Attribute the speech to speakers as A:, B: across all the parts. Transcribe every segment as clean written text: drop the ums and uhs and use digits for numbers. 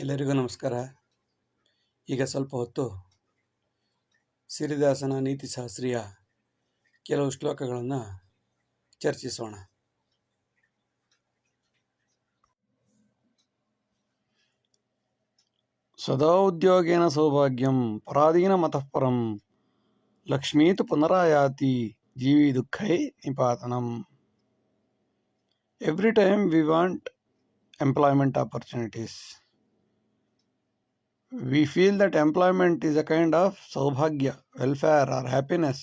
A: ಎಲ್ಲರಿಗೂ ನಮಸ್ಕಾರ. ಈಗ ಸ್ವಲ್ಪ ಹೊತ್ತು ಸಿರಿದಾಸನ ನೀತಿಶಾಸ್ತ್ರೀಯ ಕೆಲವು ಶ್ಲೋಕಗಳನ್ನು ಚರ್ಚಿಸೋಣ. ಸದಾ ಉದ್ಯೋಗೇನ ಸೌಭಾಗ್ಯಂ ಪರಾಧೀನ ಮತಃ ಪರಂ ಲಕ್ಷ್ಮೀತು ಪುನರಾಯಾತಿ ಜೀವಿ ದುಃಖೈ ನಿಪಾತನಂ. Every time we want employment opportunities, we feel that employment is a kind of saubhagya, welfare or happiness.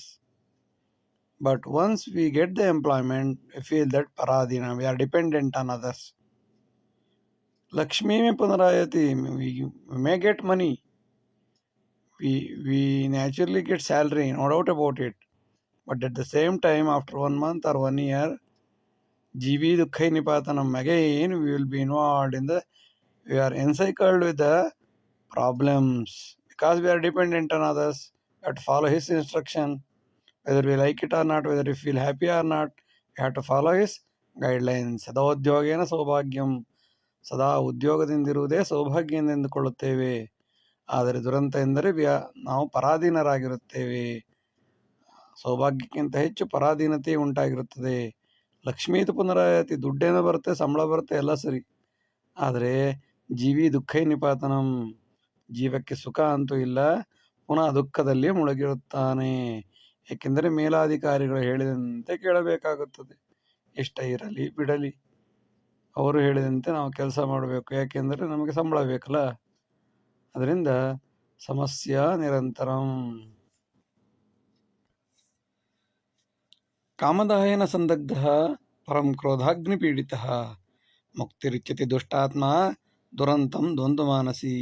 A: But once we get the employment, we feel that paradina, we are dependent on others. Lakshmi mein punarayati, we may get money. We naturally get salary, no doubt about it. But at the same time, after 1 month or 1 year, Jivi Dukkhai Nipatanam, again we will be involved in we are encircled with the problems. Because we are dependent on others, we have to follow his instruction. Whether we like it or not, whether we feel happy or not, we have to follow his guidelines. Sada udyogena saubhagyam. ಸದಾ ಉದ್ಯೋಗದಿಂದಿರುವುದೇ ಸೌಭಾಗ್ಯ ಎಂದುಕೊಳ್ಳುತ್ತೇವೆ. ಆದರೆ ದುರಂತ ಎಂದರೆ ನಾವು ಪರಾಧೀನರಾಗಿರುತ್ತೇವೆ. ಸೌಭಾಗ್ಯಕ್ಕಿಂತ ಹೆಚ್ಚು ಪರಾಧೀನತೆ ಉಂಟಾಗಿರುತ್ತದೆ. ಲಕ್ಷ್ಮೀತು ಪುನರಾಯತಿ, ದುಡ್ಡೇನೋ ಬರುತ್ತೆ, ಸಂಬಳ ಬರುತ್ತೆ, ಎಲ್ಲ ಸರಿ. ಆದರೆ ಜೀವಿ ದುಃಖೈ ನಿಪಾತನಂ, ಜೀವಕ್ಕೆ ಸುಖ ಅಂತೂ ಇಲ್ಲ, ಪುನಃ ದುಃಖದಲ್ಲಿ ಮುಳುಗಿರುತ್ತಾನೆ. ಏಕೆಂದರೆ ಮೇಲಾಧಿಕಾರಿಗಳು ಹೇಳಿದಂತೆ ಕೇಳಬೇಕಾಗುತ್ತದೆ. ಇಷ್ಟ ಇರಲಿ ಬಿಡಲಿ, ಅವರು ಹೇಳಿದಂತೆ ನಾವು ಕೆಲಸ ಮಾಡಬೇಕು. ಯಾಕೆಂದರೆ ನಮಗೆ ಸಂಬಳ ಬೇಕಲ್ಲ. ಅದರಿಂದ ಸಮಸ್ಯೆ ನಿರಂತರಂ. ಕಾಮದಾಯನ ಸಂದಗ್ಧ ಪರಂ ಕ್ರೋಧಾಗ್ನಿ ಪೀಡಿತ ಮುಕ್ತಿರಿಚ್ಯತಿ ದುಷ್ಟಾತ್ಮ ದುರಂತಂ ದ್ವಂದ್ವ Manasi.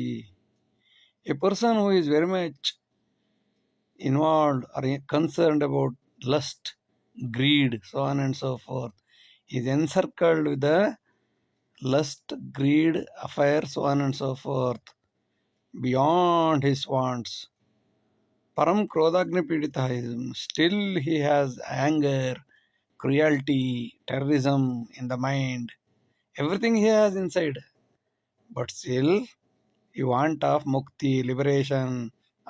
A: A person who is very much involved or concerned about lust, greed, so on and so forth, is encircled with the lust, greed, affair, so on and so forth, beyond his wants. Param Krodagni Pidita, still he has anger, cruelty, terrorism in the mind, everything he has inside. But still he want of mukti, liberation,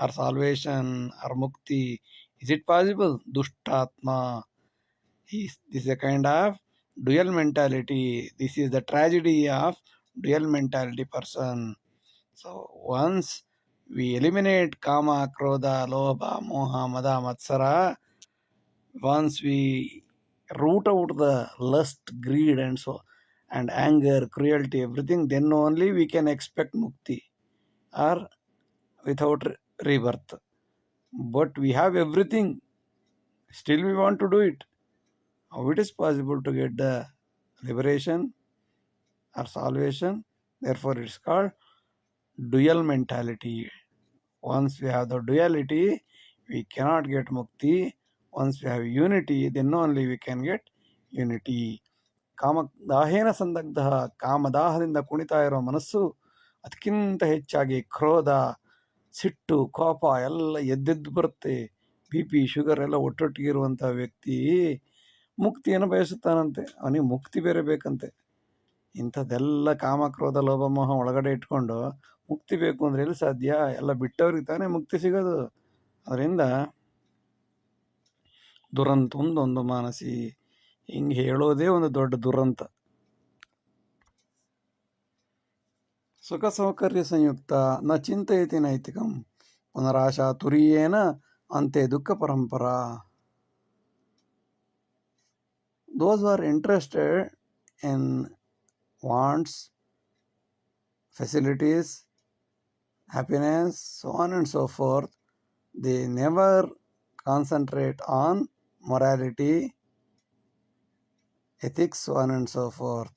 A: or salvation, or mukti. Is it possible? Dushtatma. This is a kind of dual mentality. This is the tragedy of dual mentality person. So once we eliminate kama, krodha, lobha, moha, mada, matsara, once we root out the lust, greed, and anger, cruelty, everything, then only we can expect mukti or without rebirth. But we have everything, still we want to do it. How it is possible to get the liberation or salvation? Therefore it is called dual mentality. Once we have the duality, we cannot get mukti. Once we have unity, then only we can get unity. ಕಾಮದಾಹೇನ ಸಂದಗ್ಧ, ಕಾಮದಾಹದಿಂದ ಕುಣಿತಾ ಇರೋ ಮನಸ್ಸು ಅದಕ್ಕಿಂತ ಹೆಚ್ಚಾಗಿ ಕ್ರೋಧ, ಸಿಟ್ಟು, ಕೋಪ ಎಲ್ಲ ಎದ್ದೆದ್ದು ಬರುತ್ತೆ. BP, ಶುಗರ್ ಎಲ್ಲ ಒಟ್ಟೊಟ್ಟಿಗೆ ಇರುವಂಥ ವ್ಯಕ್ತಿ ಮುಕ್ತಿಯನ್ನು ಬಯಸುತ್ತಾನಂತೆ. ಅವನಿಗೆ ಮುಕ್ತಿ ಬೇರೆ ಬೇಕಂತೆ. ಇಂಥದ್ದೆಲ್ಲ ಕಾಮ, ಕ್ರೋಧ, ಲೋಭ, ಮೋಹ ಒಳಗಡೆ ಇಟ್ಕೊಂಡು ಮುಕ್ತಿ ಬೇಕು ಅಂದರೆ ಎಲ್ಲಿ ಸಾಧ್ಯ? ಎಲ್ಲ ಬಿಟ್ಟವ್ರಿಗೆ ತಾನೇ ಮುಕ್ತಿ ಸಿಗೋದು. ಅದರಿಂದ ದುರಂತ ಒಂದು ಮಾನಸಿ, ಹಿಂಗೆ ಹೇಳೋದೇ ಒಂದು ದೊಡ್ಡ ದುರಂತ. ಸುಖ ಸೌಕರ್ಯ ಸಂಯುಕ್ತ ನ ಚಿಂತಯತಿ ನೈತಿಕಂ ಪುನರಾಶಾ ತುರಿಯೇನ ಅಂತೆ ದುಃಖ ಪರಂಪರಾ. Those who are interested in wants, facilities, happiness, so on and so forth, they never concentrate on morality, ethics, so on and so forth.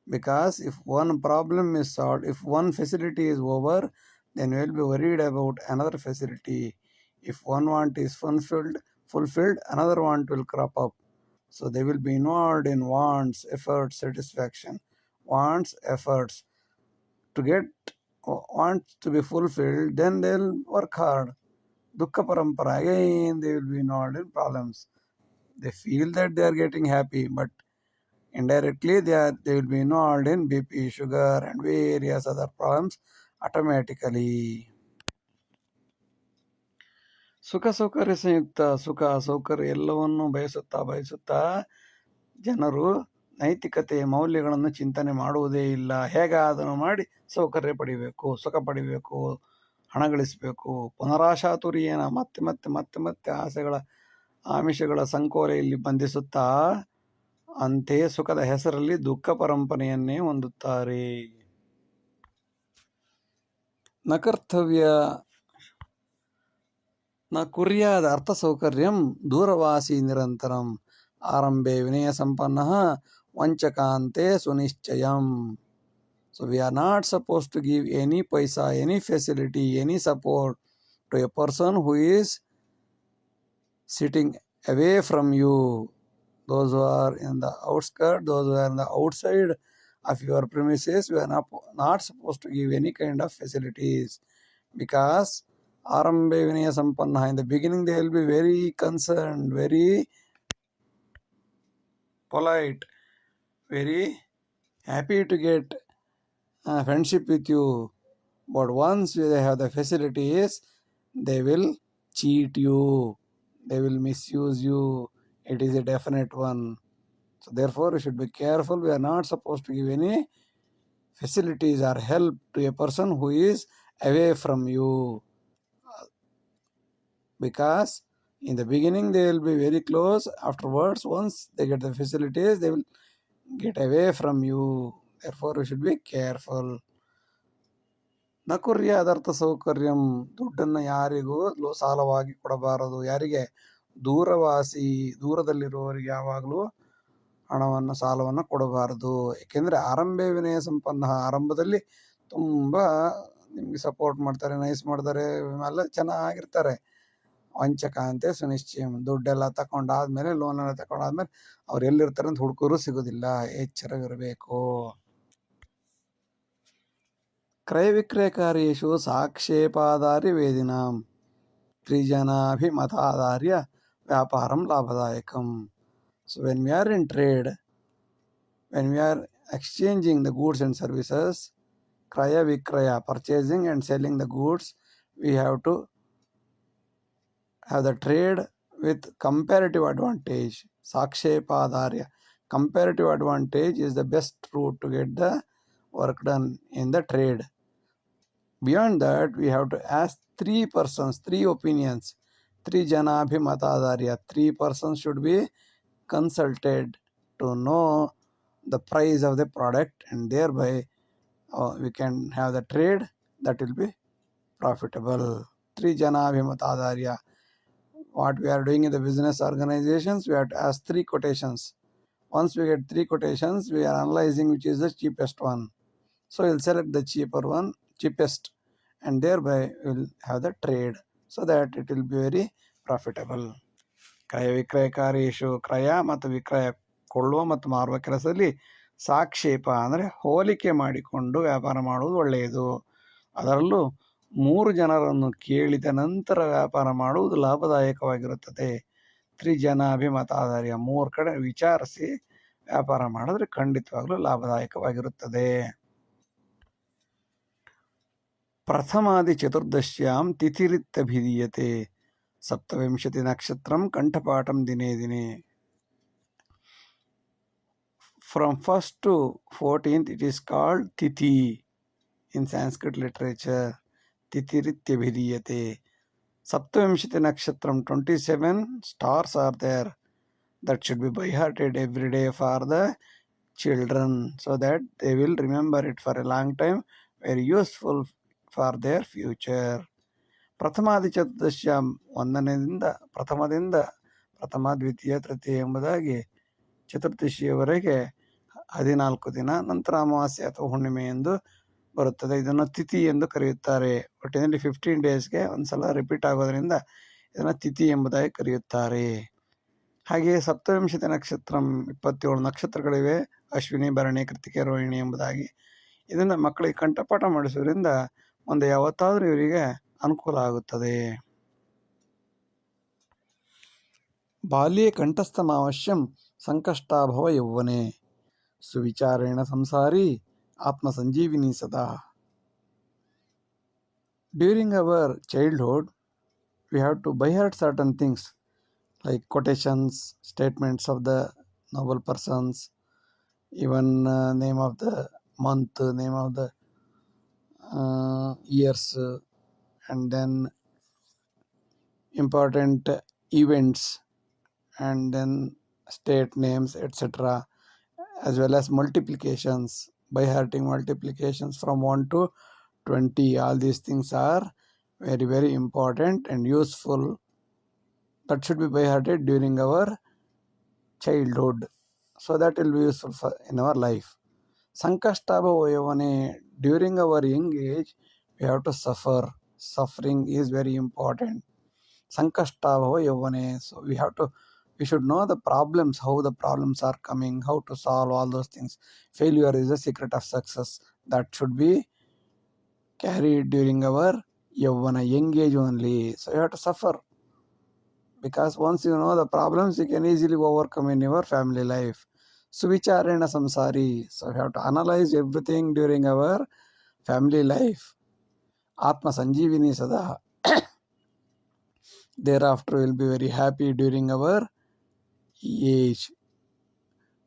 A: Because if one problem is solved, if one facility is over, then we will be worried about another facility. If one want is fulfilled, another want will crop up. So they will be involved in wants, efforts, satisfaction. Wants, efforts. To get wants to be fulfilled, then they will work hard. Dukkha parampara, again they will be involved in problems. They feel that they are getting happy, but Indirectly, they will be involved in BP, sugar, and various other problems automatically. ಸುಖ ಸೌಕರ್ಯ ಸಂಯುಕ್ತ, ಸುಖ ಸೌಕರ್ಯ ಎಲ್ಲವನ್ನು ಬಯಸುತ್ತಾ ಜನರು ನೈತಿಕತೆಯ ಮೌಲ್ಯಗಳನ್ನು ಚಿಂತನೆ ಮಾಡುವುದೇ ಇಲ್ಲ. ಹೇಗಾದರೂ ಮಾಡಿ ಸೌಕರ್ಯ ಪಡಿಬೇಕು, ಸುಖ ಪಡಿಬೇಕು, ಹಣ ಗಳಿಸಬೇಕು. ಪುನರಾಶಾತುರಿಯೇನ ಮತ್ತೆ ಮತ್ತೆ ಮತ್ತೆ ಮತ್ತೆ ಆಮಿಷಗಳ ಸಂಕೋಲೆಯಲ್ಲಿ ಬಂಧಿಸುತ್ತಾ ಅಂತೆಯೇ ಸುಖದ ಹೆಸರಲ್ಲಿ ದುಃಖ ಪರಂಪರೆಯನ್ನೇ ಹೊಂದುತ್ತಾರೆ. ನ ಕರ್ತವ್ಯ ನ ಕುರ್ಯಾದ ಅರ್ಥ ಸೌಕರ್ಯಂ ದೂರವಾಸಿ ನಿರಂತರಂ ಆರಂಭೆ ವಿನಯ ಸಂಪನ್ನ ವಂಚಕಾಂತೆ ಸುನಿಶ್ಚಯಂ. So we are not supposed to give any paisa, any facility, any support to a person who is sitting away from you. Those who are in the outskirts, those who are in the outside of your premises, we are not supposed to give any kind of facilities, because Arambe Vinaya Sampanna, in the beginning they will be very concerned, very polite, very happy to get friendship with you. But once they have the facilities, they will cheat you, they will misuse you. It is a definite one. So therefore we should be careful. We are not supposed to give any facilities or help to a person who is away from you, because in the beginning they will be very close. Afterwards, once they get the facilities, they will get away from you. Therefore we should be careful. ನ ಕುರ್ಯಾದರ್ಥ ಸೌಕರ್ಯಂ, ದುಡ್ಡನ್ನು ಯಾರಿಗೂ ಸಾಲವಾಗಿ ಕೊಡಬಾರದು. ಯಾರಿಗೆ? ದೂರದಲ್ಲಿರುವವರಿಗೆ ಯಾವಾಗಲೂ ಹಣವನ್ನು ಸಾಲವನ್ನು ಕೊಡಬಾರದು. ಏಕೆಂದರೆ ಆರಂಭೆ ವಿನಯ ಸಂಪನ್ನ, ಆರಂಭದಲ್ಲಿ ತುಂಬ ನಿಮಗೆ ಸಪೋರ್ಟ್ ಮಾಡ್ತಾರೆ, ನೈಸ್ ಮಾಡ್ತಾರೆ, ಎಲ್ಲ ಚೆನ್ನಾಗಿರ್ತಾರೆ. ವಂಚಕ ಅಂತೆ ಸುನಿಶ್ಚಯ, ದುಡ್ಡೆಲ್ಲ ತಗೊಂಡಾದ್ಮೇಲೆ, ಲೋನ್ ಎಲ್ಲ ತಗೊಂಡಾದ್ಮೇಲೆ ಅವ್ರು ಎಲ್ಲಿರ್ತಾರೆ ಅಂತ ಹುಡುಕರು ಸಿಗೋದಿಲ್ಲ. ಎಚ್ಚರವಿರಬೇಕು. ಕ್ರಯ ವಿಕ್ರಯಕಾರ್ಯೇಷು ಸಾಕ್ಷೇಪಾಧಾರ್ಯ ವೇದಿನಾಂ ತ್ರಿಜನಾಭಿಮತಾಧಾರ್ಯ ವ್ಯಾಪಾರಂ ಲಾಭದಾಯಕಂ. So when we are in trade, when we are exchanging the goods and services, kraya vikraya, purchasing and selling the goods, we have to have the trade with comparative advantage. Sakshepadharya, comparative advantage is the best route to get the work done in the trade. Beyond that, we have to ask 3 persons, 3 opinions. 3 janabhimatadharya, 3 persons should be consulted to know the price of the product, and thereby we can have the trade that will be profitable. 3 janabhimatadharya. What we are doing in the business organizations, we have to ask 3 quotations. Once we get 3 quotations, we are analyzing which is the cheapest one. So we'll select the cheapest, and thereby we'll have the trade, so that it will be very profitable. ಕ್ರಯ ವಿಕ್ರಯಕಾರ್ಯೇಷು, ಕ್ರಯ ಮತ್ತು ವಿಕ್ರಯ, ಕೊಳ್ಳುವ ಮತ್ತು ಮಾರುವ ಕೆಲಸದಲ್ಲಿ ಸಾಕ್ಷೇಪ ಅಂದರೆ ಹೋಲಿಕೆ ಮಾಡಿಕೊಂಡು ವ್ಯಾಪಾರ ಮಾಡುವುದು ಒಳ್ಳೆಯದು. ಅದರಲ್ಲೂ 3 ಜನರನ್ನು ಕೇಳಿದ ನಂತರ ವ್ಯಾಪಾರ ಮಾಡುವುದು ಲಾಭದಾಯಕವಾಗಿರುತ್ತದೆ. ತ್ರಿಜನಾಭಿಮತಾಧಾರ್ಯ, 3 ಕಡೆ ವಿಚಾರಿಸಿ ವ್ಯಾಪಾರ ಮಾಡಿದ್ರೆ ಖಂಡಿತವಾಗ್ಲೂ ಲಾಭದಾಯಕವಾಗಿರುತ್ತದೆ. ಪ್ರಥಮಾದಿ ಚತುರ್ದಶ್ಯಾಂ ತಿಥಿರಿತ್ಯಭಿಧೀಯತೆ. ಸಪ್ತವಿಂಶತಿ ನಕ್ಷತ್ರಂ ಕಂಠಪಾಠಂ ದಿನೇ ದಿನೇ. From 1st to 14th it is called Tithi in Sanskrit literature. Tithirityabhidiyate. Saptavimshati Nakshatra, 27 stars are there. That should be by hearted every day for the children, so that they will remember it for a long time. Very useful for their future. ಪ್ರಥಮಾದಿ ಚತುರ್ದಶ್ಯ, ಪ್ರಥಮದಿಂದ ಪ್ರಥಮ, ದ್ವಿತೀಯ, ತೃತೀಯ ಎಂಬುದಾಗಿ ಚತುರ್ದಶಿಯವರೆಗೆ 14 ದಿನ, ನಂತರ ಅಮಾವಾಸ್ಯೆ ಅಥವಾ ಹುಣ್ಣಿಮೆ ಎಂದು ಬರುತ್ತದೆ. ಇದನ್ನು ತಿಥಿ ಎಂದು ಕರೆಯುತ್ತಾರೆ. ಒಟ್ಟಿನಲ್ಲಿ 15 ಡೇಸ್ಗೆ ಒಂದ್ಸಲ ರಿಪೀಟ್ ಆಗೋದ್ರಿಂದ ಇದನ್ನು ತಿಥಿ ಎಂಬುದಾಗಿ ಕರೆಯುತ್ತಾರೆ. ಹಾಗೆಯೇ ಸಪ್ತವಿಂಶತಿ ನಕ್ಷತ್ರ, 27 ನಕ್ಷತ್ರಗಳಿವೆ. ಅಶ್ವಿನಿ, ಭರಣಿ, ಕೃತಿಕೆ, ರೋಹಿಣಿ ಎಂಬುದಾಗಿ. ಇದನ್ನು ಮಕ್ಕಳಿಗೆ ಕಂಠಪಾಠ ಮಾಡಿಸೋದ್ರಿಂದ ಮುಂದೆ ಯಾವತ್ತಾದರೂ ಇವರಿಗೆ ಅನುಕೂಲ ಆಗುತ್ತದೆ. ಬಾಲ್ಯೇ ಕಂಠಸ್ಥಮಾವಶ್ಯಂ ಸಂಕಷ್ಟಾಭವ ಯೌವನೆ. सुविचारेण संसारी Atma Sanjeevini Sada. During our childhood, we have to by heart certain things like quotations, statements of the noble persons, even name of the month, name of the years, and then important events, and then state names, etc., as well as multiplications, by hearting multiplications from 1 to 20. All these things are very, very important and useful. That should be by hearted during our childhood. So that will be useful in our life. Sankashtabha during our young age, we have to suffer. Suffering is very important. Sankashtabha so we should know the problems, how the problems are coming, how to solve all those things. Failure is the secret of success. That should be carried during our young age only. So you have to suffer. Because once you know the problems, you can easily overcome in your family life. Suvicharena samsari. So we have to analyze everything during our family life. Atma Sanjeevini Sada. Thereafter, we'll be very happy during our age.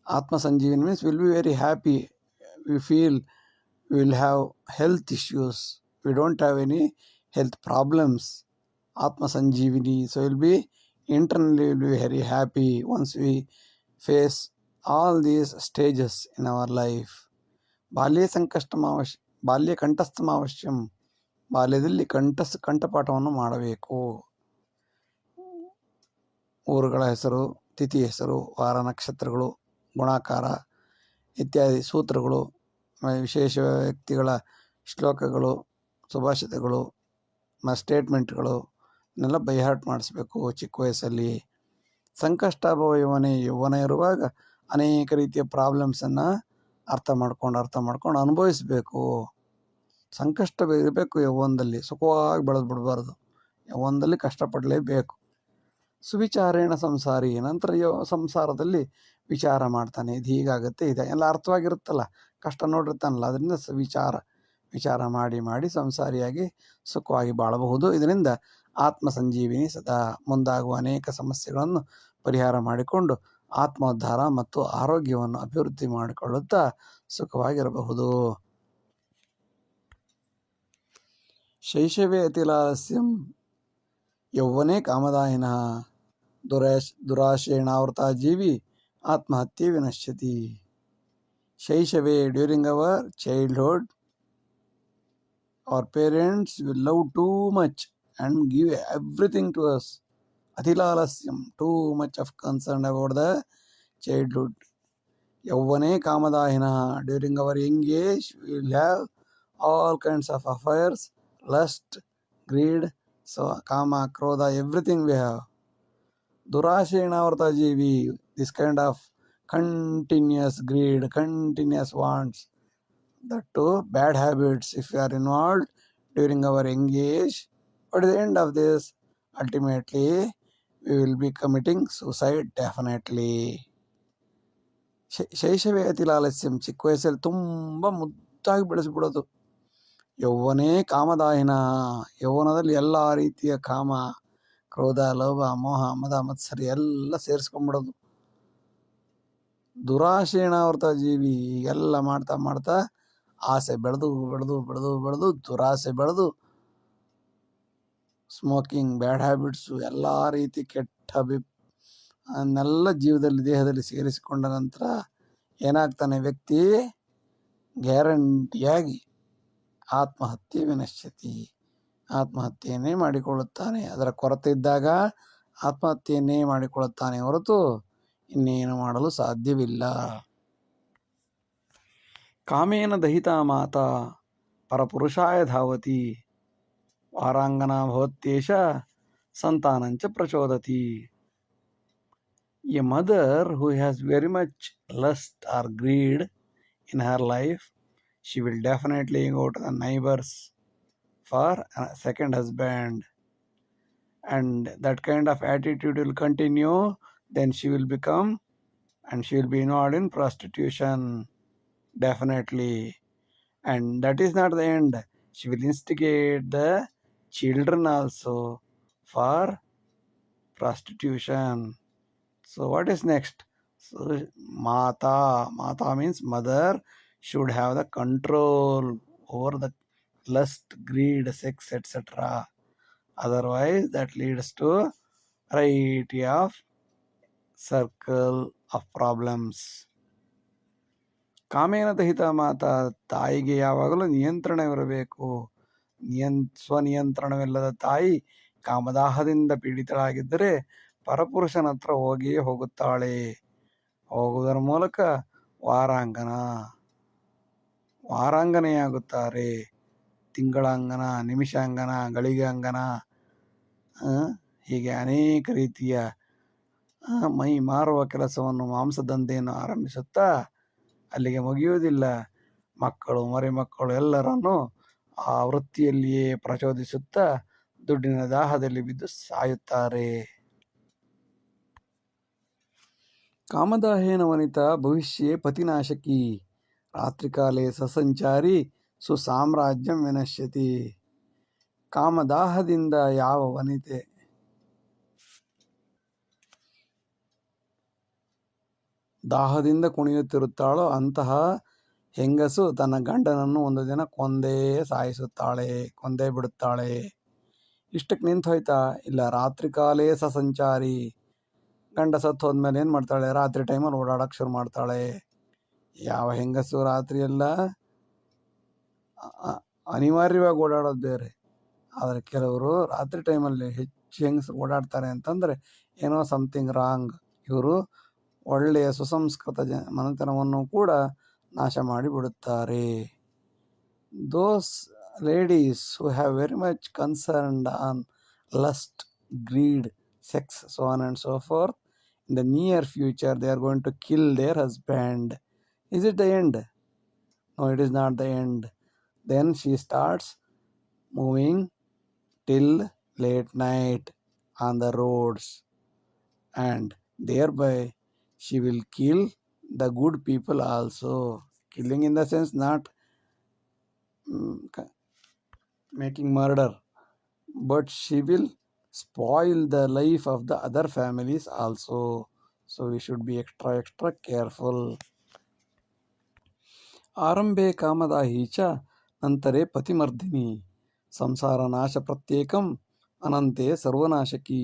A: Atma Sanjeevani means we'll be very happy. We feel we will have health issues. We don't have any health problems. Atma Sanjeevani. So we'll be internally we'll be very happy once we face all these stages in our life. ಬಾಲ್ಯ ಸಂಕಷ್ಟಮಾವಶ್ಯ ಬಾಲ್ಯ ಕಂಠಸ್ಥಮಾವಶ್ಯಂ. ಬಾಲ್ಯದಲ್ಲಿ ಕಂಠಪಾಠವನ್ನು ಮಾಡಬೇಕು. ಊರುಗಳ ಹೆಸರು, ತಿಥಿ ಹೆಸರು, ವಾರ ನಕ್ಷತ್ರಗಳು, ಗುಣಾಕಾರ ಇತ್ಯಾದಿ ಸೂತ್ರಗಳು, ವಿಶೇಷ ವ್ಯಕ್ತಿಗಳ ಶ್ಲೋಕಗಳು, ಸುಭಾಷಿತಗಳು, ಸ್ಟೇಟ್ಮೆಂಟ್ಗಳು ಇವನ್ನೆಲ್ಲ ಬೈ ಹಾರ್ಟ್ ಮಾಡಿಸ್ಬೇಕು ಚಿಕ್ಕ ವಯಸ್ಸಲ್ಲಿ. ಸಂಕಷ್ಟಾಭವ ಯೌವನ ಇರುವಾಗ ಅನೇಕ ರೀತಿಯ ಪ್ರಾಬ್ಲಮ್ಸನ್ನು ಅರ್ಥ ಮಾಡ್ಕೊಂಡು ಅನುಭವಿಸಬೇಕು. ಸಂಕಷ್ಟ ಇರಬೇಕು ಯೌವನದಲ್ಲಿ, ಸುಖವಾಗಿ ಬೆಳೆದು ಬಿಡಬಾರ್ದು. ಯೌವನದಲ್ಲಿ ಕಷ್ಟಪಡಲೇಬೇಕು. ಸುವಿಚಾರೇಣ ಸಂಸಾರಿ, ನಂತರ ಸಂಸಾರದಲ್ಲಿ ವಿಚಾರ ಮಾಡ್ತಾನೆ, ಇದು ಹೀಗಾಗುತ್ತೆ, ಇದೆ ಎಲ್ಲ ಅರ್ಥವಾಗಿರುತ್ತಲ್ಲ, ಕಷ್ಟ ನೋಡಿರ್ತಾನಲ್ಲ, ಅದರಿಂದ ವಿಚಾರ ಮಾಡಿ ಸಂಸಾರಿಯಾಗಿ ಸುಖವಾಗಿ ಬಾಳಬಹುದು. ಇದರಿಂದ ಆತ್ಮ ಸಂಜೀವಿನಿ ಸದಾ ಮುಂದಾಗುವ ಅನೇಕ ಸಮಸ್ಯೆಗಳನ್ನು ಪರಿಹಾರ ಮಾಡಿಕೊಂಡು ಆತ್ಮೋದ್ಧಾರ ಮತ್ತು ಆರೋಗ್ಯವನ್ನು ಅಭಿವೃದ್ಧಿ ಮಾಡಿಕೊಳ್ಳುತ್ತಾ ಸುಖವಾಗಿರಬಹುದು. ಶೈಶವೇ ಅತಿಲಾಲಸ್ಯಂ ಯೌವನೇ ಕಾಮದಾಯಿನಃ ದುರಾಶೇಣಾವೃತ ಜೀವಿ ಆತ್ಮಹತ್ಯೆ ವಿನಶ್ಯತಿ. ಶೈಶವೇ, during our childhood, our parents will love too much and give everything to us. Athilalasyam, too much of concern about the childhood. Yavvane kamadahina, during our young age, we will have all kinds of affairs, lust, greed, so kama, krodha, everything we have. Durashena varta jivi, this kind of continuous greed, continuous wants, that too bad habits if we are involved during our young age. But at the end of this, ultimately we will be committing suicide definitely. ಶೈಶವೇ ಅತಿಲಾಲಸ್ಯಂ, ಚಿಕ್ಕ ವಯಸ್ಸಲ್ಲಿ ತುಂಬ ಮುದ್ದಾಗಿ ಬೆಳೆಸಿಬಿಡೋದು. ಯೌವನೇ ಕಾಮದಾಯಿನ, ಯೌವನದಲ್ಲಿ ಎಲ್ಲ ರೀತಿಯ ಕಾಮ, ಕ್ರೋಧ, ಲೋಭ, ಮೋಹ, ಮದ, ಮತ್ಸರಿ ಎಲ್ಲ ಸೇರಿಸ್ಕೊಂಡ್ಬಿಡೋದು. ದುರಾಶೇಣಾವೃತ ಜೀವಿ, ಎಲ್ಲ ಮಾಡ್ತಾ ಆಸೆ ಬೆಳೆದು ದುರಾಸೆ ಬೆಳೆದು ಸ್ಮೋಕಿಂಗ್, ಬ್ಯಾಡ್ ಹ್ಯಾಬಿಟ್ಸು, ಎಲ್ಲ ರೀತಿ ಕೆಟ್ಟ ಅನ್ನೆಲ್ಲ ದೇಹದಲ್ಲಿ ಸೇರಿಸಿಕೊಂಡ ನಂತರ ಏನಾಗ್ತಾನೆ ವ್ಯಕ್ತಿ? ಗ್ಯಾರಂಟಿಯಾಗಿ ಆತ್ಮಹತ್ಯೆ ವಿನಶ್ಯತಿ, ಆತ್ಮಹತ್ಯೆಯನ್ನೇ ಮಾಡಿಕೊಳ್ಳುತ್ತಾನೆ. ಅದರ ಕೊರತೆ ಇದ್ದಾಗ ಆತ್ಮಹತ್ಯೆಯನ್ನೇ ಮಾಡಿಕೊಳ್ಳುತ್ತಾನೆ ಹೊರತು ಇನ್ನೇನು ಮಾಡಲು ಸಾಧ್ಯವಿಲ್ಲ. ಕಾಮೇನ ದಹಿತಾ ಮಾತಾ ಪರಪುರುಷಾಯ ಧಾವತಿ ವಾರಾಂಗನಾ ಭವತ್ಯೇಷ ಸಂತಾನಂಚ ಪ್ರಚೋದತಿ. A mother who has very much lust or greed in her life, she will definitely go to the neighbors for a second husband, and that kind of attitude will continue. Then she will become and she will be involved in prostitution, definitely. And that is not the end. She will instigate the children also for prostitution. So what is next? So Mata means mother should have the control over the lust, greed, sex, etc. Otherwise, that leads to variety of circle of problems. ಕಾಮೇನ ದಹಿತ ಮಾತಾ, ತಾಯಿಗೆ ಯಾವಾಗಲೂ ನಿಯಂತ್ರಣವಿರಬೇಕು. ಸ್ವನಿಯಂತ್ರಣವಿಲ್ಲದ ತಾಯಿ ಕಾಮದಾಹದಿಂದ ಪೀಡಿತಳಾಗಿದ್ದರೆ ಪರಪುರುಷನ ಹತ್ರ ಹೋಗಿಯೇ ಹೋಗುತ್ತಾಳೆ. ಹೋಗುವುದರ ಮೂಲಕ ವಾರಾಂಗನೆಯಾಗುತ್ತಾರೆ. ತಿಂಗಳಾಂಗನ, ನಿಮಿಷಾಂಗನ, ಗಳಿಗಾಂಗನ, ಹೀಗೆ ಅನೇಕ ರೀತಿಯ ಮೈ ಮಾರುವ ಕೆಲಸವನ್ನು, ಮಾಂಸದಂಧೆಯನ್ನು ಆರಂಭಿಸುತ್ತಾ ಅಲ್ಲಿಗೆ ಮುಗಿಯುವುದಿಲ್ಲ. ಮಕ್ಕಳು, ಮರಿಮಕ್ಕಳು ಎಲ್ಲರನ್ನೂ ಆ ವೃತ್ತಿಯಲ್ಲಿಯೇ ಪ್ರಚೋದಿಸುತ್ತಾ ದುಡ್ಡಿನ ದಾಹದಲ್ಲಿ ಬಿದ್ದು ಸಾಯುತ್ತಾರೆ. ಕಾಮದಾಹೇನ ವನಿತಾ ಭವಿಷ್ಯೇ ಪತಿನಾಶಕಿ, ರಾತ್ರಿಕಾಲೇ ಸಸಂಚಾರಿ ಸುಸಾಮ್ರಾಜ್ಯಂ ವಿನಶ್ಯತಿ. ಕಾಮದಾಹದಿಂದ ಯಾವ ವನಿತೆ ದಾಹದಿಂದ ಕುಣಿಯುತ್ತಿರುತ್ತಾಳೋ ಅಂತಹ ಹೆಂಗಸು ತನ್ನ ಗಂಡನನ್ನು ಒಂದು ದಿನ ಕೊಂದೇ ಬಿಡುತ್ತಾಳೆ. ಇಷ್ಟಕ್ಕೆ ನಿಂತು ಹೋಯ್ತಾ? ಇಲ್ಲ. ರಾತ್ರಿ ಕಾಲೇ ಸಸಂಚಾರಿ, ಗಂಡ ಸತ್ತು ಹೋದ್ಮೇಲೆ ಏನು ಮಾಡ್ತಾಳೆ? ರಾತ್ರಿ ಟೈಮಲ್ಲಿ ಓಡಾಡಕ್ಕೆ ಶುರು ಮಾಡ್ತಾಳೆ. ಯಾವ ಹೆಂಗಸು ರಾತ್ರಿಯೆಲ್ಲ ಅನಿವಾರ್ಯವಾಗಿ ಓಡಾಡೋದು ಬೇರೆ, ಆದರೆ ಕೆಲವರು ರಾತ್ರಿ ಟೈಮಲ್ಲಿ ಹೆಚ್ಚು ಹೆಂಗಸರು ಓಡಾಡ್ತಾರೆ ಅಂತಂದರೆ ಏನೋ ಸಮಥಿಂಗ್ ರಾಂಗ್. ಇವರು ಒಳ್ಳೆಯ ಸುಸಂಸ್ಕೃತ ಮನೆತನವನ್ನು ಕೂಡ ನಾಶ ಮಾಡಿಬಿಡುತ್ತಾರೆ. Those ladies who have very much concerned on lust, greed, sex, so on and so forth, in the near future they are going to kill their husband. Is it the end? No, it is not the end. Then she starts moving till late night on the roads, and thereby she will kill the good people also. Killing in the sense not making murder, but she will spoil the life of the other families also. So we should be extra careful. ಆರಂಭೆ ಕಾಮದಾಹಿ ಚ ನಂತರೆ ಪತಿಮರ್ದಿನಿ, ಸಂಸಾರ ನಾಶ ಪ್ರತ್ಯೇಕಂ ಅನಂತೆ ಸರ್ವನಾಶಕಿ.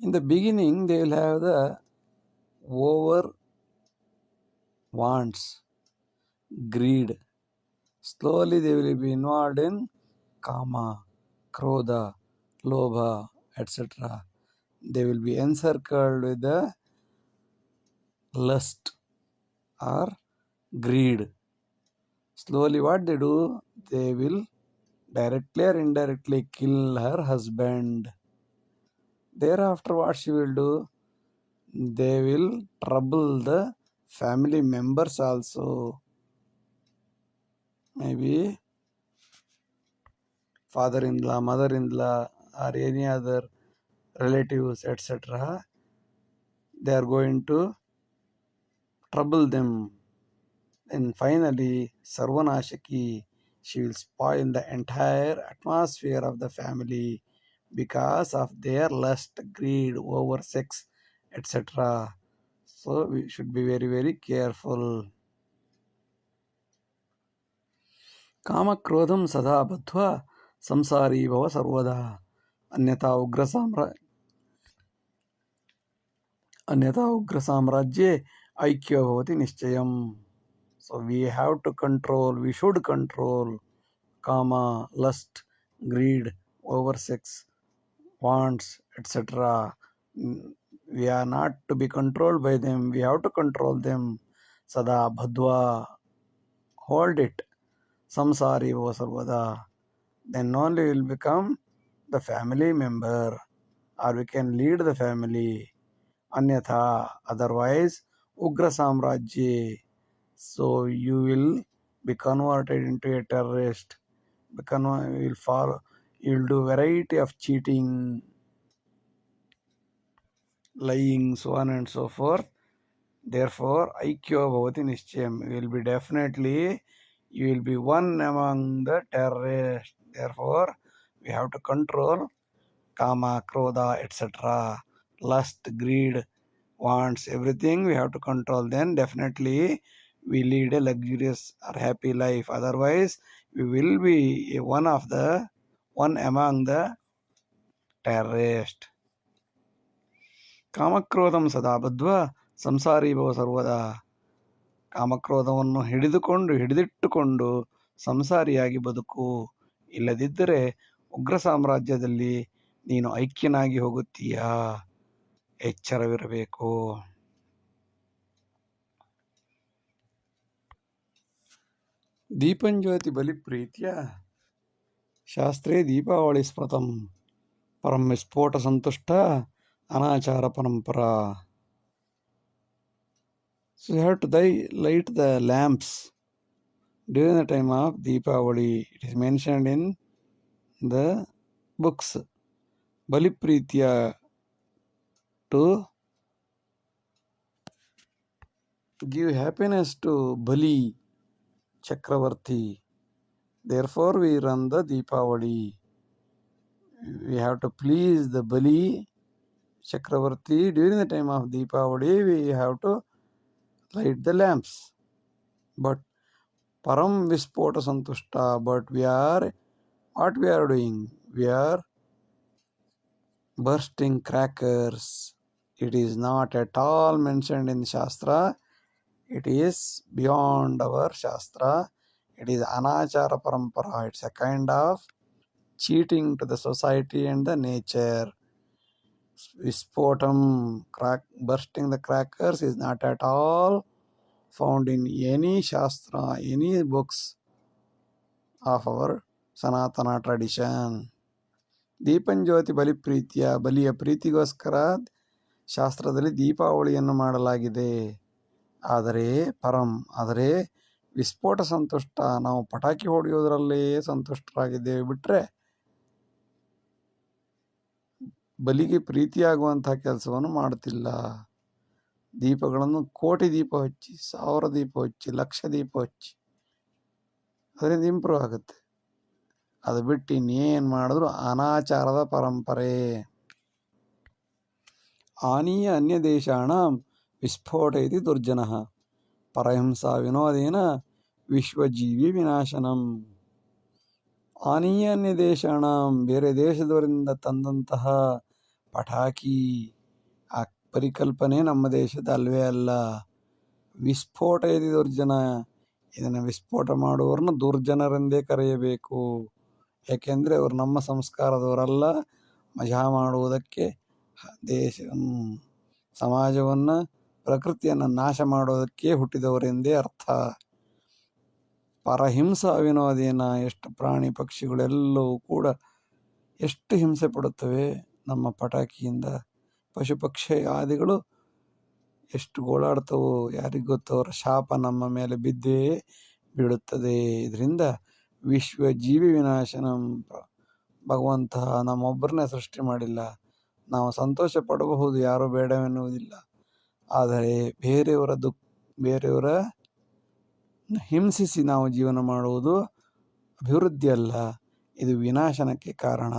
A: In the beginning they will have the over wants, greed. Slowly they will be involved in kama, krodha, lobha, etc. They will be encircled with the lust or greed. Slowly what they do? They will directly or indirectly kill her husband. Thereafter what she will do? They will trouble the family members also. Maybe father-in-law, mother-in-law, or any other relatives, etc. They are going to trouble them. And finally, Sarvanashaki, she will spoil the entire atmosphere of the family because of their lust, greed, over sex, etc. So we should be very careful. ಕಾಮಕ್ರೋಧಂ ಸದಾ ಬದ್ಧ್ವಾ ಸಂಸಾರಿ ಭವ ಸರ್ವದಾ, ಅನ್ಯಥಾ ಉಗ್ರ ಸಾಮ್ರಾಜ್ಯೆ ಐಕ್ಯೋ ಭವತಿ ನಿಶ್ಚಯಂ. So we should control kama, lust, greed, over sex, wants, etc. We are not to be controlled by them. We have to control them. Sada bhadva, hold it. Samsari va sarvada. Then only we will become the family member, or we can lead the family. Anyatha, otherwise, ugra samrajye. So you will be converted into a terrorist. You will do variety of cheating, lying, so on and so forth. Therefore, aikyo bhavati nischayam. You will be one among the terrorists. Therefore, we have to control kama, krodha, etc. Lust, greed, wants, everything we have to control. Then definitely we lead a luxurious or happy life. Otherwise, we will be one among the terrorists. ಕಾಮಕ್ರೋಧಂ ಸದಾ ಬದ್ಧ್ವಾ ಸಂಸಾರಿ ಭವ ಸರ್ವದಾ. ಕಾಮಕ್ರೋಧವನ್ನು ಹಿಡಿದಿಟ್ಟುಕೊಂಡು ಸಂಸಾರಿಯಾಗಿ ಬದುಕು. ಇಲ್ಲದಿದ್ದರೆ ಉಗ್ರ ಸಾಮ್ರಾಜ್ಯದಲ್ಲಿ ನೀನು ಐಕ್ಯನಾಗಿ ಹೋಗುತ್ತೀಯಾ. ಎಚ್ಚರವಿರಬೇಕು. ದೀಪಂಜ್ಯೋತಿ ಬಲಿಪ್ರೀತ್ಯ ಶಾಸ್ತ್ರೇ ದೀಪಾವಳಿ ಸ್ಮೃತಂ ಪರಂ ವಿಸ್ಫೋಟ ಸಂತುಷ್ಟ ಅನಾಚಾರ ಪರಂಪರಾ. So you have to light the lamps during the time of Deepavali. It is mentioned in the books. Baliprithya, to give happiness to Bali Chakravarti. Therefore we run the Deepavali. We have to please the Bali Chakravarti. During the time of Deepavali we have to light the lamps. But Param Vispota Santushta. But what we are doing? We are bursting crackers. It is not at all mentioned in Shastra. It is beyond our Shastra. It is Anachara Parampara. It's a kind of cheating to the society and the nature. Vispotam, bursting the crackers, is not at all found in any Shastra, any books of our Sanatana tradition. ದೀಪಂಜ್ಯೋತಿ ಬಲಿಪ್ರೀತ್ಯ, ಬಲಿಯ ಪ್ರೀತಿಗೋಸ್ಕರ ಶಾಸ್ತ್ರದಲ್ಲಿ ದೀಪಾವಳಿಯನ್ನು ಮಾಡಲಾಗಿದೆ. ಆದರೆ ವಿಸ್ಫೋಟ ಸಂತುಷ್ಟ, ನಾವು ಪಟಾಕಿ ಹೊಡೆಯೋದ್ರಲ್ಲೇ ಸಂತುಷ್ಟರಾಗಿದ್ದೇವೆ ಬಿಟ್ಟರೆ ಬಲಿಗೆ ಪ್ರೀತಿಯಾಗುವಂತಹ ಕೆಲಸವನ್ನು ಮಾಡ್ತಿಲ್ಲ. ದೀಪಗಳನ್ನು ಕೋಟಿ ದೀಪ ಹಚ್ಚಿ, 1000 ದೀಪ ಹಚ್ಚಿ, 1,00,000 ದೀಪ ಹಚ್ಚಿ ಅದರಿಂದ ಇಂಪ್ರೂವ್ ಆಗುತ್ತೆ. ಅದು ಬಿಟ್ಟು ಇನ್ನೇನು ಮಾಡಿದ್ರು ಅನಾಚಾರದ ಪರಂಪರೆ. ಆನೀಯ ಅನ್ಯ ದೇಶಾಣಂ ವಿಸ್ಫೋಟ ಇತಿ ದುರ್ಜನಃ ಪರಹಿಂಸಾ ವಿನೋದೇನ ವಿಶ್ವಜೀವಿ ವಿನಾಶನಂ. ಆನೀಯ ಅನ್ಯ ದೇಶಾಣಂ, ಬೇರೆ ದೇಶದವರಿಂದ ತಂದಂತಹ ಪಟಾಕಿ, ಆ ಪರಿಕಲ್ಪನೆ ನಮ್ಮ ದೇಶದ ಅಲ್ವೇ ಅಲ್ಲ. ವಿಸ್ಫೋಟ ಇತಿ ದುರ್ಜನ, ಇದನ್ನು ವಿಸ್ಫೋಟ ಮಾಡುವವರನ್ನು ದುರ್ಜನರೆಂದೇ ಕರೆಯಬೇಕು. ಯಾಕೆಂದರೆ ಅವರು ನಮ್ಮ ಸಂಸ್ಕಾರದವರಲ್ಲ. ಮಜಾ ಮಾಡುವುದಕ್ಕೆ, ಸಮಾಜವನ್ನು, ಪ್ರಕೃತಿಯನ್ನು ನಾಶ ಮಾಡೋದಕ್ಕೆ ಹುಟ್ಟಿದವರೆಂದೇ ಅರ್ಥ. ಪರಹಿಂಸಾ ವಿನೋದೇನ, ಎಷ್ಟು ಪ್ರಾಣಿ ಪಕ್ಷಿಗಳೆಲ್ಲವೂ ಕೂಡ ಎಷ್ಟು ಹಿಂಸೆ ಪಡುತ್ತವೆ ನಮ್ಮ ಪಟಾಕಿಯಿಂದ. ಪಶು ಪಕ್ಷಿ ಆದಿಗಳು ಎಷ್ಟು ಗೋಳಾಡ್ತವೋ ಯಾರಿಗೂ ಗೊತ್ತು. ಅವರ ಶಾಪ ನಮ್ಮ ಮೇಲೆ ಬಿದ್ದೇ ಬೀಳುತ್ತದೆ. ಇದರಿಂದ ವಿಶ್ವ ಜೀವಿ ವಿನಾಶನಂ. ಭಗವಂತ ನಮ್ಮೊಬ್ಬರನ್ನೇ ಸೃಷ್ಟಿ ಮಾಡಿಲ್ಲ. ನಾವು ಸಂತೋಷ ಪಡಬಹುದು, ಯಾರೂ ಬೇಡವೆನ್ನುವುದಿಲ್ಲ. ಆದರೆ ಬೇರೆಯವರ ಹಿಂಸಿಸಿ ನಾವು ಜೀವನ ಮಾಡುವುದು ಅಭಿವೃದ್ಧಿ ಅಲ್ಲ, ಇದು ವಿನಾಶನಕ್ಕೆ ಕಾರಣ.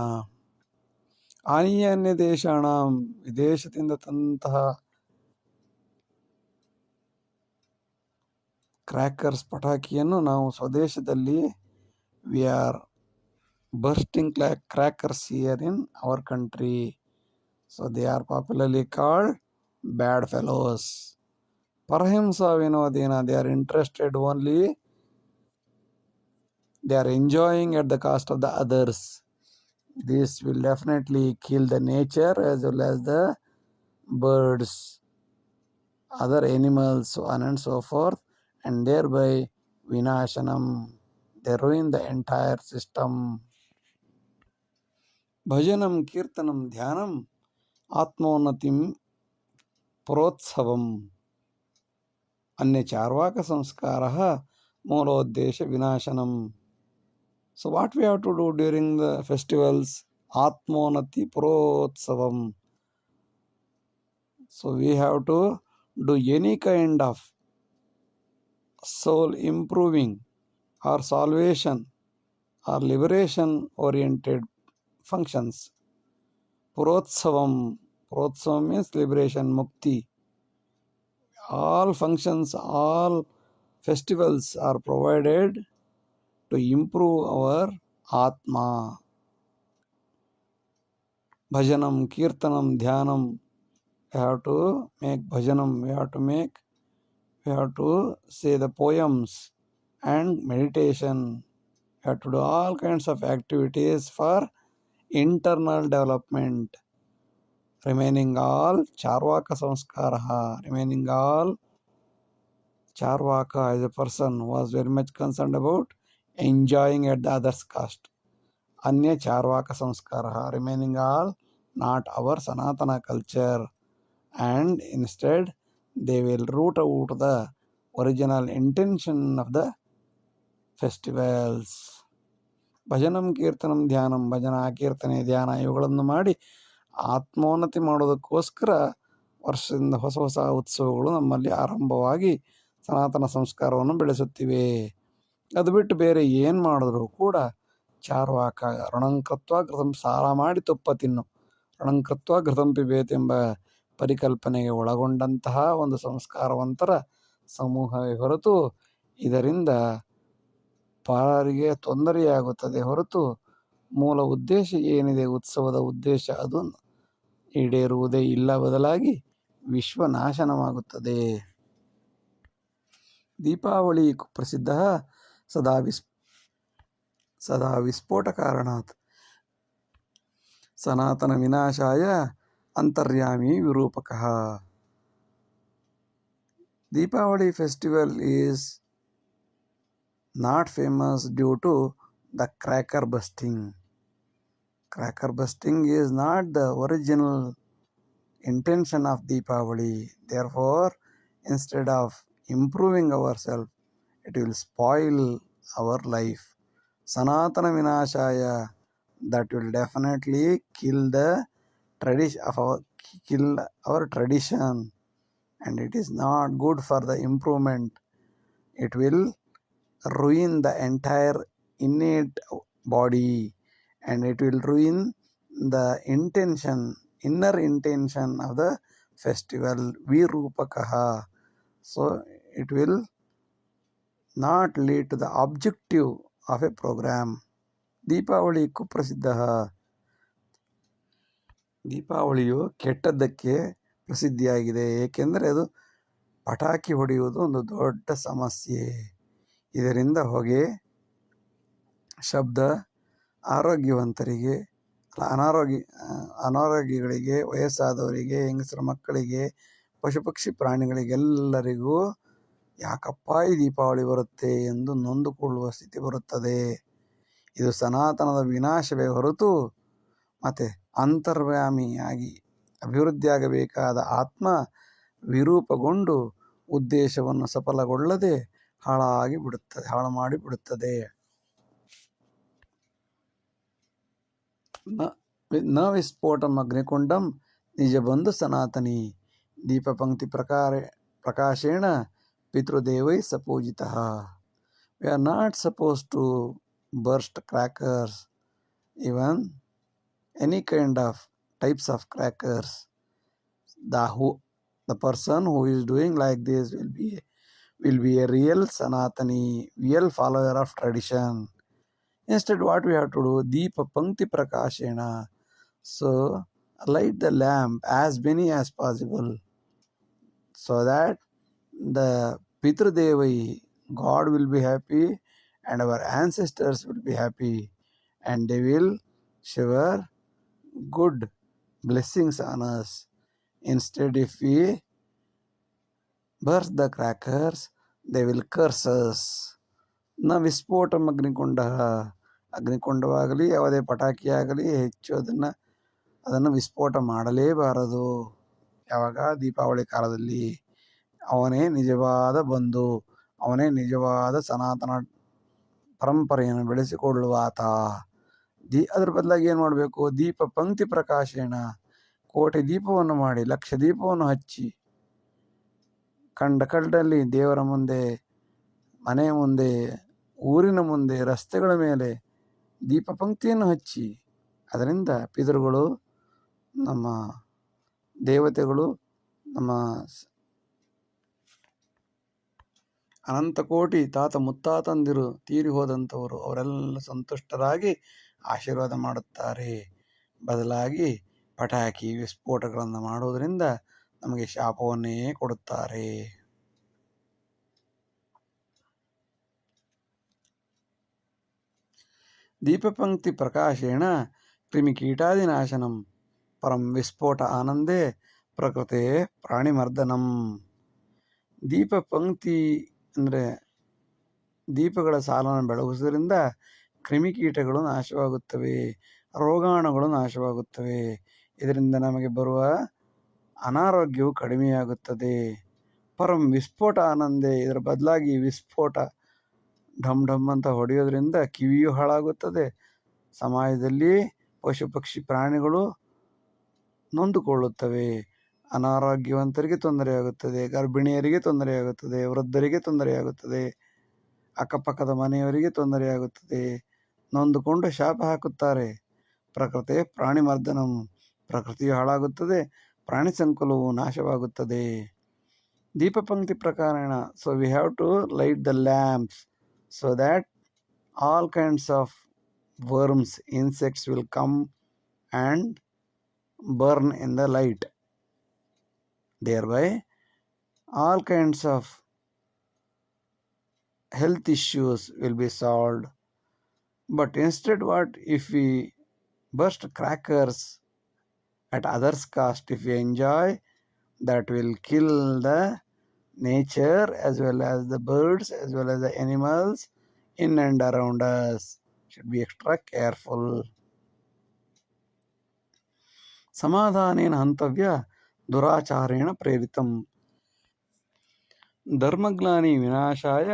A: ಆನೀಯ ಅನ್ಯ ದೇಶಾಣ, ವಿದೇಶದಿಂದ ತಂತಹ ಕ್ರ್ಯಾಕರ್ಸ್, ಪಟಾಕಿಯನ್ನು ನಾವು ಸ್ವದೇಶದಲ್ಲಿ we are bursting crackers here in our country. So they are popularly called bad fellows. Parahimsa vinodena, they are interested only, they are enjoying at the cost of the others. This will definitely kill the nature as well as the birds, other animals, so on and so forth, and thereby vinashanam, they ruin the entire system. ಭಜನಂ ಕೀರ್ತನಂ ಧ್ಯಾನಂ ಆತ್ಮೋನ್ನತಿಂ ಪ್ರೋತ್ಸವಂ ಅನ್ಯ ಚಾರ್ವಾಕ ಸಂಸ್ಕಾರ ಮೂಲೋದ್ದೇಶ ವಿನಾಶನಂ. So what we have to do during the festivals? Atmonati Protsavam. So we have to do any kind of soul improving or salvation or liberation oriented functions. Purotsavam means liberation, mukti. All functions, all festivals are provided to improve our Atma. Bhajanam, Kirtanam, Dhyanam. We have to make bhajanam, we have to say the poems and meditation. We have to do all kinds of activities for internal development. Remaining all Charvaka Samskaraha. Remaining all Charvaka as a person who was very much concerned about enjoying at the other's cost. Anya Charvaka Samskaraha. Remaining all not our Sanatana culture. And instead they will root out the original intention of the festivals. ಭಜನಂ ಕೀರ್ತನಂ ಧ್ಯಾನಂ, ಭಜನ ಕೀರ್ತನೆ ಧ್ಯಾನ ಇವುಗಳನ್ನು ಮಾಡಿ ಆತ್ಮೋನ್ನತಿ ಮಾಡೋದಕ್ಕೋಸ್ಕರ ವರ್ಷದಿಂದ ಹೊಸ ಹೊಸ ಉತ್ಸವಗಳು ನಮ್ಮಲ್ಲಿ ಆರಂಭವಾಗಿ ಸನಾತನ ಸಂಸ್ಕಾರವನ್ನು ಬೆಳೆಸುತ್ತಿವೆ. ಅದು ಬಿಟ್ಟು ಬೇರೆ ಏನು ಮಾಡಿದ್ರು ಕೂಡ ಚಾರ್ವಾಕ ಋಣಂಕೃತ್ವ ಘೃತಂ ಸಾರ ಮಾಡಿ ತುಪ್ಪ ತಿನ್ನು, ಋಣಂಕೃತ್ವ ಘೃತಂ ಪಿಬೇತ್ ಎಂಬ ಪರಿಕಲ್ಪನೆಗೆ ಒಳಗೊಂಡಂತಹ ಒಂದು ಸಂಸ್ಕಾರವಂತರ ಸಮೂಹವೇ ಹೊರತು ಇದರಿಂದ ಪರರಿಗೆ ತೊಂದರೆಯಾಗುತ್ತದೆ ಹೊರತು ಮೂಲ ಉದ್ದೇಶ ಏನಿದೆ, ಉತ್ಸವದ ಉದ್ದೇಶ ಅದು ಈಡೇರುವುದೇ ಇಲ್ಲ, ಬದಲಾಗಿ ವಿಶ್ವನಾಶನವಾಗುತ್ತದೆ. ದೀಪಾವಳಿ ಪ್ರಸಿದ್ಧ ಸದಾ ವಿಸ್ಫೋಟ ಕಾರಣಾತ್ ಸನಾತನ ವಿನಾಶಾಯ ಅಂತರ್ಯಾಮಿ ವಿರೂಪಕಃ. Deepavali festival is not famous due to the cracker busting. Cracker busting is not the original intention of Deepavali. Therefore, instead of improving ourselves, it will spoil our life. Sanatana Vinashaya, that will definitely kill our tradition, and it is not good for the improvement. It will ruin the entire innate body, and it will ruin the inner intention of the festival, virupakaha. So it will not lead to the objective of a program. Deepavali ಕುಪ್ರಸಿದ್ಧ. ದೀಪಾವಳಿಯು ಕೆಟ್ಟದ್ದಕ್ಕೆ ಪ್ರಸಿದ್ಧಿಯಾಗಿದೆ, ಏಕೆಂದರೆ ಅದು ಪಟಾಕಿ ಹೊಡೆಯುವುದು ಒಂದು ದೊಡ್ಡ ಸಮಸ್ಯೆ. ಇದರಿಂದ ಹೊಗೆ, ಶಬ್ದ ಆರೋಗ್ಯವಂತರಿಗೆ, ಅನಾರೋಗ್ಯಗಳಿಗೆ, ವಯಸ್ಸಾದವರಿಗೆ, ಹೆಂಗಸರ ಮಕ್ಕಳಿಗೆ, ಪಶು ಪಕ್ಷಿ ಪ್ರಾಣಿಗಳಿಗೆಲ್ಲರಿಗೂ ಯಾಕಪ್ಪ ಈ ದೀಪಾವಳಿ ಬರುತ್ತೆ ಎಂದು ನೊಂದುಕೊಳ್ಳುವ ಸ್ಥಿತಿ ಬರುತ್ತದೆ. ಇದು ಸನಾತನದ ವಿನಾಶವೇ ಹೊರತು ಮತ್ತೆ ಅಂತರ್ವ್ಯಾಮಿಯಾಗಿ ಅಭಿವೃದ್ಧಿಯಾಗಬೇಕಾದ ಆತ್ಮ ವಿರೂಪಗೊಂಡು ಉದ್ದೇಶವನ್ನು ಸಫಲಗೊಳ್ಳದೆ ಹಾಳು ಮಾಡಿಬಿಡುತ್ತದೆ. ನ ವಿಸ್ಫೋಟಂ ಅಗ್ನಿಕುಂಡಂ ನಿಜಬಂಧು ಸನಾತನಿ ದೀಪಪಂಕ್ತಿ ಪ್ರಕಾಶೇಣ ಪಿತೃದೇವೈ ಸಪೂಜಿತಃ. We are not supposed to burst crackers, even any kind of types of crackers. The person who is doing like this will be a real Sanatani, real follower of tradition. Instead, what we have to do? Deepa Pankti Prakashena. So, light the lamp as many as possible, so that the Pitradevai, God will be happy, and our ancestors will be happy, and they will shower good blessings on us. Instead, if we burst the crackers, they will curse us. ನ ವಿಸ್ಫೋಟಂ ಅಗ್ನಿಕುಂಡ. ಅಗ್ನಿಕುಂಡವಾಗಲಿ ಯಾವುದೇ ಪಟಾಕಿಯಾಗಲಿ ಹೆಚ್ಚು ಅದನ್ನು ವಿಸ್ಫೋಟ ಮಾಡಲೇಬಾರದು. ಯಾವಾಗ? ದೀಪಾವಳಿ ಕಾಲದಲ್ಲಿ. ಅವನೇ ನಿಜವಾದ ಬಂಧು, ಅವನೇ ನಿಜವಾದ ಸನಾತನ ಪರಂಪರೆಯನ್ನು ಬೆಳೆಸಿಕೊಳ್ಳುವ ಆತ. ಅದರ ಬದಲಾಗಿ ಏನು ಮಾಡಬೇಕು? ದೀಪ ಪಂಕ್ತಿ ಪ್ರಕಾಶೇಣ, ಕೋಟಿ ದೀಪವನ್ನು ಮಾಡಿ, ಲಕ್ಷ ದೀಪವನ್ನು ಹಚ್ಚಿ, ಕಂಡಲ್ಲಿ ದೇವರ ಮುಂದೆ, ಮನೆಯ ಮುಂದೆ, ಊರಿನ ಮುಂದೆ, ರಸ್ತೆಗಳ ಮೇಲೆ ದೀಪ ಪಂಕ್ತಿಯನ್ನು ಹಚ್ಚಿ ಅದರಿಂದ ಪಿತೃಗಳು, ನಮ್ಮ ದೇವತೆಗಳು, ನಮ್ಮ ಅನಂತಕೋಟಿ ತಾತ ಮುತ್ತಾತಂದಿರು ತೀರಿ ಹೋದಂಥವರು ಅವರೆಲ್ಲ ಸಂತುಷ್ಟರಾಗಿ ಆಶೀರ್ವಾದ ಮಾಡುತ್ತಾರೆ. ಬದಲಾಗಿ ಪಟಾಕಿ ವಿಸ್ಫೋಟಗಳನ್ನು ಮಾಡುವುದರಿಂದ ನಮಗೆ ಶಾಪವನ್ನೇ ಕೊಡುತ್ತಾರೆ. ದೀಪಪಂಕ್ತಿ ಪ್ರಕಾಶೇಣ ಕ್ರಿಮಿಕೀಟಾದಿನಾಶನಂ ಪರಂ ವಿಸ್ಫೋಟ ಆನಂದೇ ಪ್ರಕೃತೆ ಪ್ರಾಣಿಮರ್ದನಂ. ದೀಪ ಪಂಕ್ತಿ ಅಂದರೆ ದೀಪಗಳ ಸಾಲನ್ನು ಬೆಳಗಿಸುವುದರಿಂದ ಕ್ರಿಮಿಕೀಟಗಳು ನಾಶವಾಗುತ್ತವೆ, ರೋಗಾಣುಗಳು ನಾಶವಾಗುತ್ತವೆ. ಇದರಿಂದ ನಮಗೆ ಬರುವ ಅನಾರೋಗ್ಯವು ಕಡಿಮೆಯಾಗುತ್ತದೆ. ಪರಂ ವಿಸ್ಫೋಟ ಆನಂದೇ, ಇದರ ಬದಲಾಗಿ ವಿಸ್ಫೋಟ ಢಮ್ ಢಮ್ ಅಂತ ಹೊಡೆಯೋದ್ರಿಂದ ಕಿವಿಯೂ ಹಾಳಾಗುತ್ತದೆ. ಸಮಾಜದಲ್ಲಿ ಪಶು ಪಕ್ಷಿ ಪ್ರಾಣಿಗಳು ನೊಂದುಕೊಳ್ಳುತ್ತವೆ. ಅನಾರೋಗ್ಯವಂತರಿಗೆ ತೊಂದರೆಯಾಗುತ್ತದೆ, ಗರ್ಭಿಣಿಯರಿಗೆ ತೊಂದರೆಯಾಗುತ್ತದೆ, ವೃದ್ಧರಿಗೆ ತೊಂದರೆಯಾಗುತ್ತದೆ, ಅಕ್ಕಪಕ್ಕದ ಮನೆಯವರಿಗೆ ತೊಂದರೆಯಾಗುತ್ತದೆ. ನೊಂದುಕೊಂಡು ಶಾಪ ಹಾಕುತ್ತಾರೆ. ಪ್ರಕೃತಿ ಪ್ರಾಣಿಮರ್ದನಂ, ಪ್ರಕೃತಿಯು ಹಾಳಾಗುತ್ತದೆ, ಪ್ರಾಣಿ ಸಂಕುಲವು ನಾಶವಾಗುತ್ತದೆ. ದೀಪ ಪಂಕ್ತಿ ಪ್ರಕಾರೇಣ, so we have to light the lamps so that all kinds of worms, insects will come and burn in the light. Thereby all kinds of health issues will be solved. But instead, what if we burst crackers at others' cost? If we enjoy, that will kill the nature as well as the birds as well as the animals in and around us. Should be extra careful. ಸಮಾಧಾನೇನ ಹಂತವ್ಯ ದುರಾಚಾರೇಣ ಪ್ರೇರಿತಂ. ಧರ್ಮಗ್ಲಾನಿ ವಿನಾಶಾಯ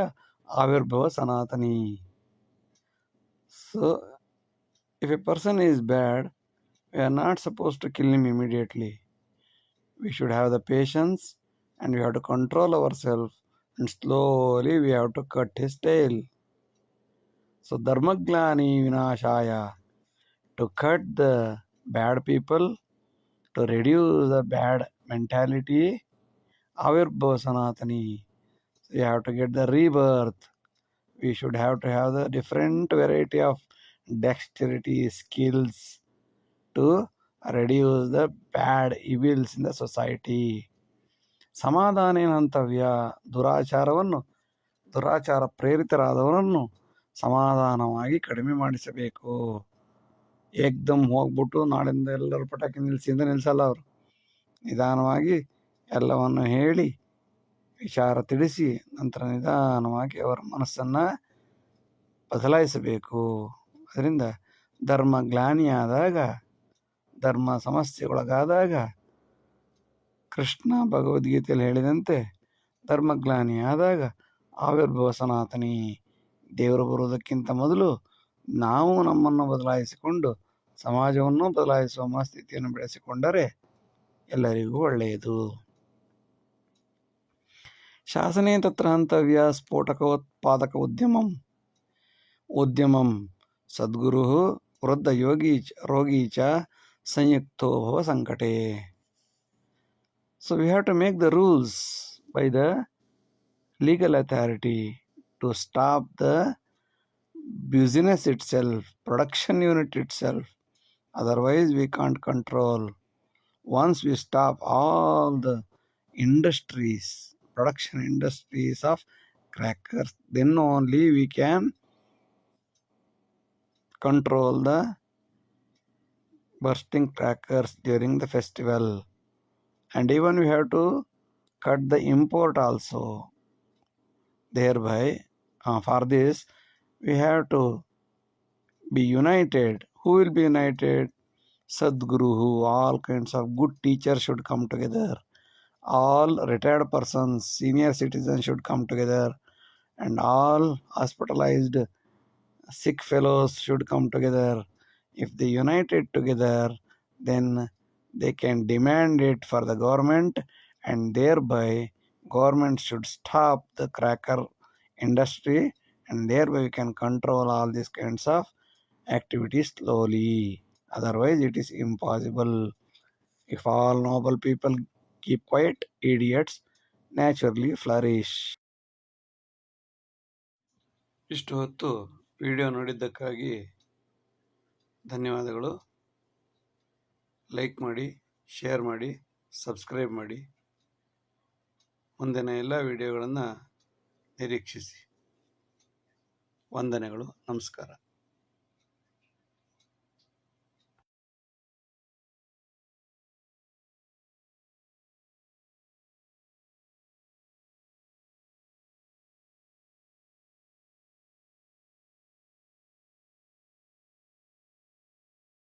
A: ಆವಿರ್ಭವ ಸನಾತನಿ. So if a person is bad, we are not supposed to kill him immediately. We should have the patience and we have to control ourselves, and slowly we have to cut his tail. So dharmaglani vinashaya, to cut the bad people, to reduce the bad mentality, avirbhava sanatani, so you have to get the rebirth. We should have to have the different variety of dexterity skills to reduce the bad evils in the society. ಸಮಾಧಾನೇನ ಹಂತವ್ಯ, ದುರಾಚಾರ ಪ್ರೇರಿತರಾದವರನ್ನು ಸಮಾಧಾನವಾಗಿ ಕಡಿಮೆ ಮಾಡಿಸಬೇಕು. ಏಕ್ದಮ್ ಹೋಗ್ಬಿಟ್ಟು ನಾಳಿಂದ ಎಲ್ಲರೂ ಪಟಾಕಿ ನಿಲ್ಲಿಸಲ್ಲ ಅವರು. ನಿಧಾನವಾಗಿ ಎಲ್ಲವನ್ನು ಹೇಳಿ ವಿಚಾರ ತಿಳಿಸಿ ನಂತರ ನಿಧಾನವಾಗಿ ಅವರ ಮನಸ್ಸನ್ನು ಬದಲಾಯಿಸಬೇಕು. ಅದರಿಂದ ಧರ್ಮ ಗ್ಲಾನಿಯಾದಾಗ, ಧರ್ಮ ಸಮಸ್ಯೆಗೊಳಗಾದಾಗ ಕೃಷ್ಣ ಭಗವದ್ಗೀತೆಯಲ್ಲಿ ಹೇಳಿದಂತೆ ಧರ್ಮಗ್ಲಾನಿಯಾದಾಗ ಆವಿರ್ಭವ ಸನಾತನಿ, ದೇವರು ಬರುವುದಕ್ಕಿಂತ ಮೊದಲು ನಾವು ನಮ್ಮನ್ನು ಬದಲಾಯಿಸಿಕೊಂಡು ಸಮಾಜವನ್ನು ಬದಲಾಯಿಸುವ ಮನಸ್ಥಿತಿಯನ್ನು ಬೆಳೆಸಿಕೊಂಡರೆ ಎಲ್ಲರಿಗೂ ಒಳ್ಳೆಯದು. ಶಾಸನೆ ತತ್ರ ಹಂತವ್ಯ ಸ್ಫೋಟಕೋತ್ಪಾದಕ ಉದ್ಯಮಂ ಸದ್ಗುರು ವೃದ್ಧ ರೋಗಿ ಚ ಸಂಯುಕ್ತೋ ಭವ ಸಂಕಟೆ. So we have to make the rules by the legal authority to stop the business itself, production unit itself. Otherwise we can't control. Once we stop all the industries, production industries of crackers, then only we can control the bursting crackers during the festival. And even we have to cut the import also. Thereby, for this, we have to be united. Who will be united? Sadguru, all kinds of good teachers should come together. All retired persons, senior citizens should come together. And all hospitalized sick fellows should come together. If they united together, then they can demand it for the government, and thereby Government should stop the cracker industry, and thereby we can control all these kinds of activities slowly. Otherwise, it is impossible. If all noble people keep quiet, idiots naturally flourish. ಇಷ್ಟು ಹೊತ್ತು video ನೋಡಿದ್ದಕ್ಕಾಗಿ ಧನ್ಯವಾದಗಳು. Like ಮಾಡಿ, share ಮಾಡಿ, subscribe ಮಾಡಿ. ಮುಂದಿನ ಎಲ್ಲ ವಿಡಿಯೋಗಳನ್ನು ನಿರೀಕ್ಷಿಸಿ. ವಂದನೆಗಳು. ನಮಸ್ಕಾರ.